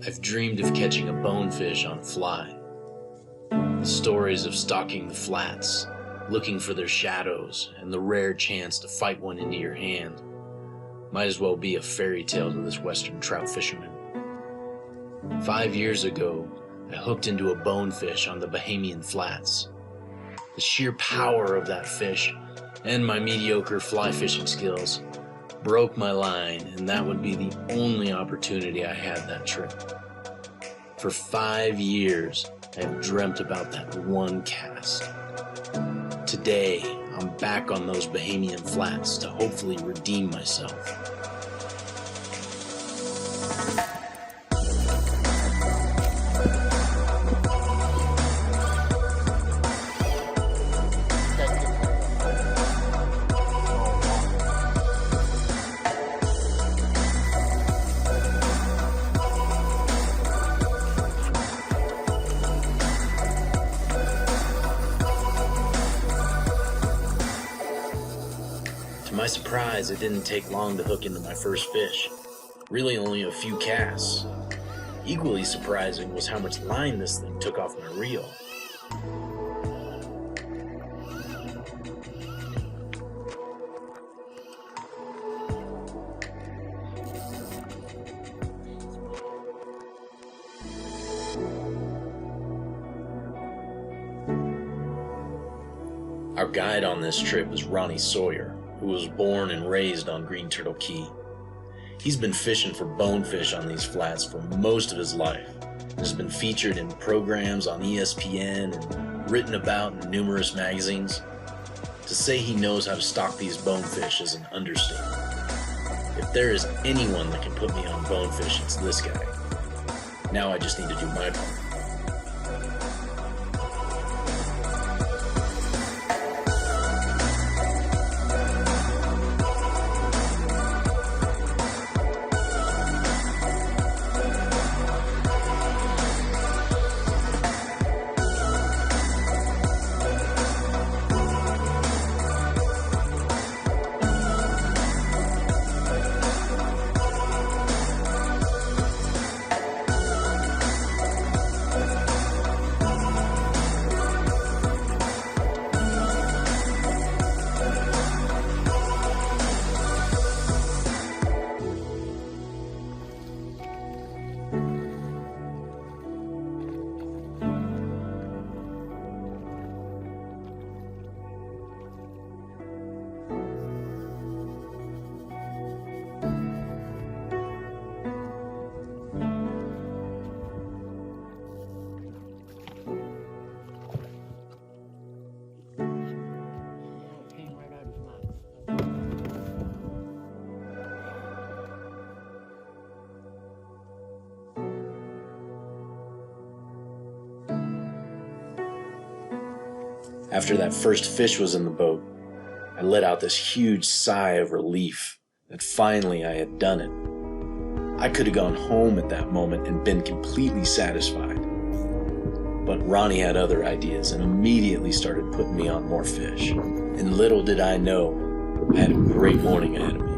I've dreamed of catching a bonefish on fly. The stories of stalking the flats, looking for their shadows, and the rare chance to fight one into your hand might as well be a fairy tale to this western trout fisherman. 5 years ago, I hooked into a bonefish on the Bahamian Flats. The sheer power of that fish and my mediocre fly fishing skills broke my line, and that would be the only opportunity I had that trip. For 5 years, I have dreamt about that one cast. Today, I'm back on those Bahamian Flats to hopefully redeem myself. To my surprise, it didn't take long to hook into my first fish. Really only a few casts. Equally surprising was how much line this thing took off my reel. Our guide on this trip is Ronnie Sawyer, who was born and raised on Green Turtle Key. He's been fishing for bonefish on these flats for most of his life. Has been featured in programs on ESPN and written about in numerous magazines. To say he knows how to stalk these bonefish is an understatement. If there is anyone that can put me on bonefish, it's this guy. Now I just need to do my part. After that first fish was in the boat, I let out this huge sigh of relief that finally I had done it. I could have gone home at that moment and been completely satisfied. But Ronnie had other ideas and immediately started putting me on more fish. And little did I know, I had a great morning ahead of me.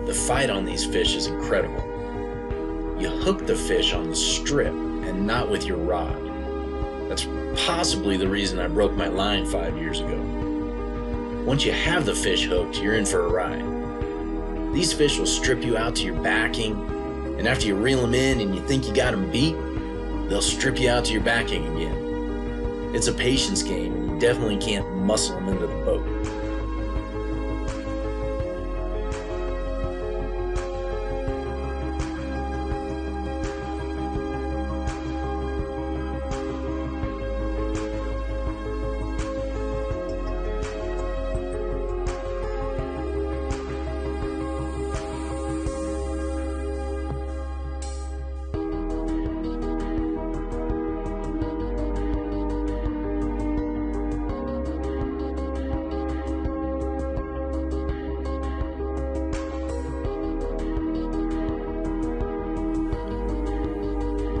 The fight on these fish is incredible. You hook the fish on the strip and not with your rod. That's possibly the reason I broke my line 5 years ago. Once you have the fish hooked, you're in for a ride. These fish will strip you out to your backing, and after you reel them in and you think you got them beat, they'll strip you out to your backing again. It's a patience game, and you definitely can't muscle them into the boat.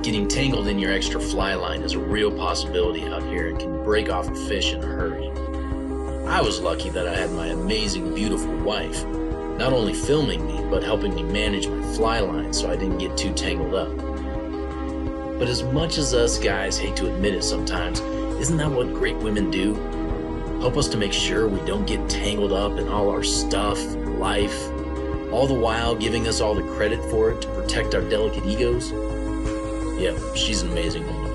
Getting tangled in your extra fly line is a real possibility out here and can break off a fish in a hurry. I was lucky that I had my amazing, beautiful wife, not only filming me, but helping me manage my fly line so I didn't get too tangled up. But as much as us guys hate to admit it sometimes, isn't that what great women do? Help us to make sure we don't get tangled up in all our stuff and life, all the while giving us all the credit for it to protect our delicate egos? Yeah, she's an amazing woman.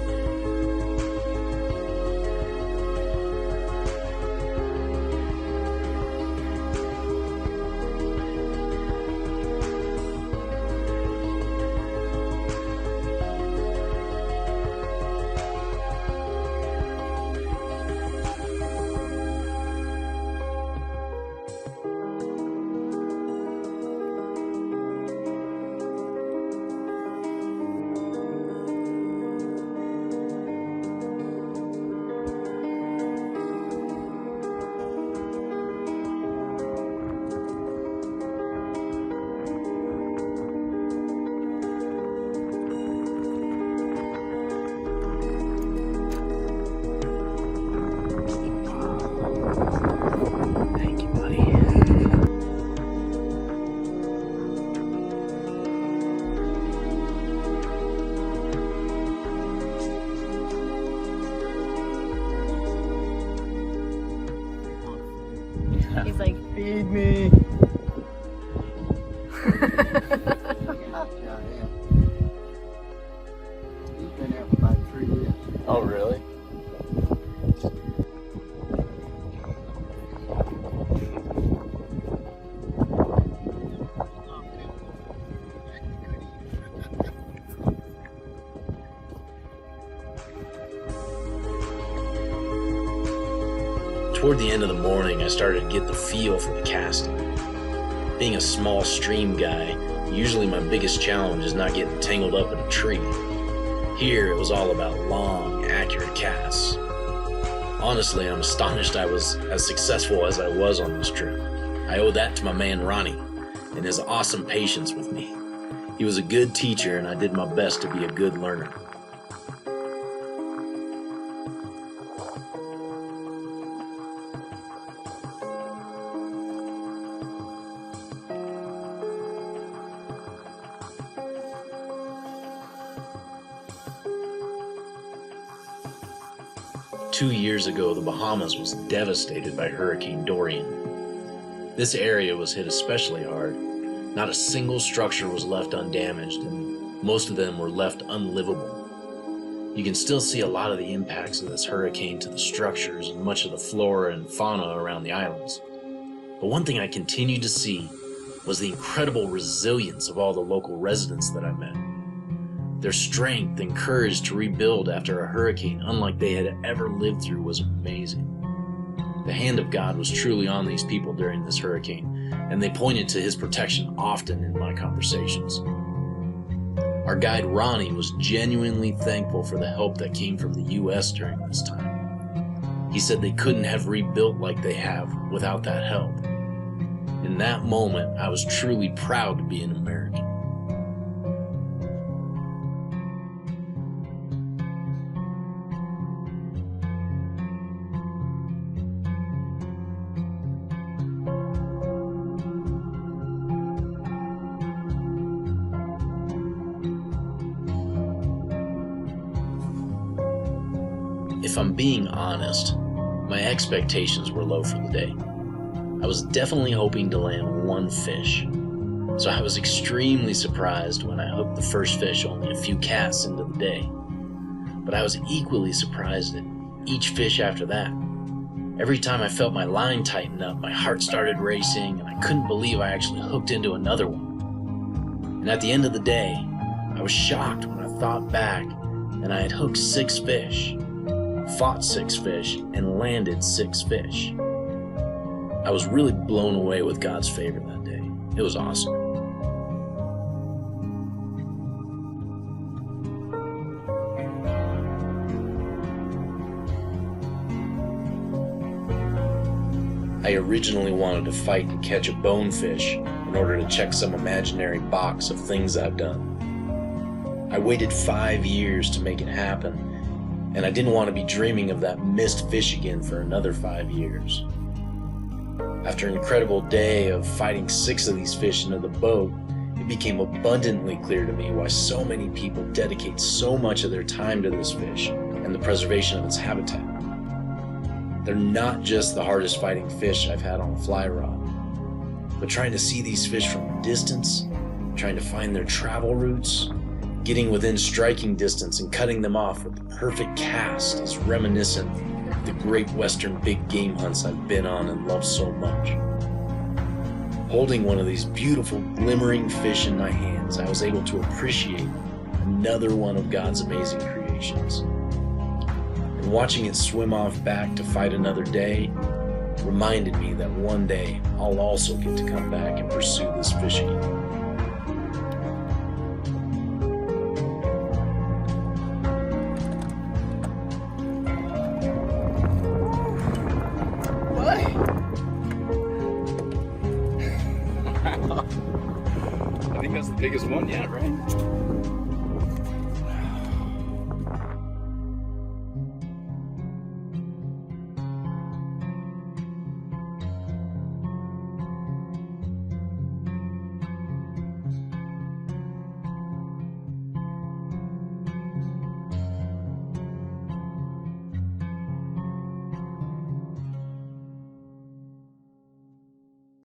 He's like, feed me. He's been there for about 3 years. Oh, really? Toward the end of the morning, I started to get the feel for the casting. Being a small stream guy, usually my biggest challenge is not getting tangled up in a tree. Here, it was all about long, accurate casts. Honestly, I'm astonished I was as successful as I was on this trip. I owe that to my man Ronnie and his awesome patience with me. He was a good teacher, and I did my best to be a good learner. Two years ago, the Bahamas was devastated by Hurricane Dorian. This area was hit especially hard. Not a single structure was left undamaged, and most of them were left unlivable. You can still see a lot of the impacts of this hurricane to the structures and much of the flora and fauna around the islands. But one thing I continued to see was the incredible resilience of all the local residents that I met. Their strength and courage to rebuild after a hurricane unlike they had ever lived through was amazing. The hand of God was truly on these people during this hurricane, and they pointed to his protection often in my conversations. Our guide Ronnie was genuinely thankful for the help that came from the U.S. during this time. He said they couldn't have rebuilt like they have without that help. In that moment, I was truly proud to be an American. If I'm being honest, my expectations were low for the day. I was definitely hoping to land one fish, so I was extremely surprised when I hooked the first fish only a few casts into the day. But I was equally surprised at each fish after that. Every time I felt my line tighten up, my heart started racing, and I couldn't believe I actually hooked into another one. And at the end of the day, I was shocked when I thought back and I had hooked 6 fish, fought 6 fish, and landed 6 fish. I was really blown away with God's favor that day. It was awesome. I originally wanted to fight and catch a bonefish in order to check some imaginary box of things I've done. I waited 5 years to make it happen, and I didn't want to be dreaming of that missed fish again for another 5 years. After an incredible day of fighting 6 of these fish into the boat, it became abundantly clear to me why so many people dedicate so much of their time to this fish and the preservation of its habitat. They're not just the hardest fighting fish I've had on a fly rod, but trying to see these fish from a distance, trying to find their travel routes, getting within striking distance and cutting them off with the perfect cast is reminiscent of the great western big game hunts I've been on and love so much. Holding one of these beautiful glimmering fish in my hands, I was able to appreciate another one of God's amazing creations. And watching it swim off back to fight another day reminded me that one day I'll also get to come back and pursue this fish again. I think that's the biggest one yet, right?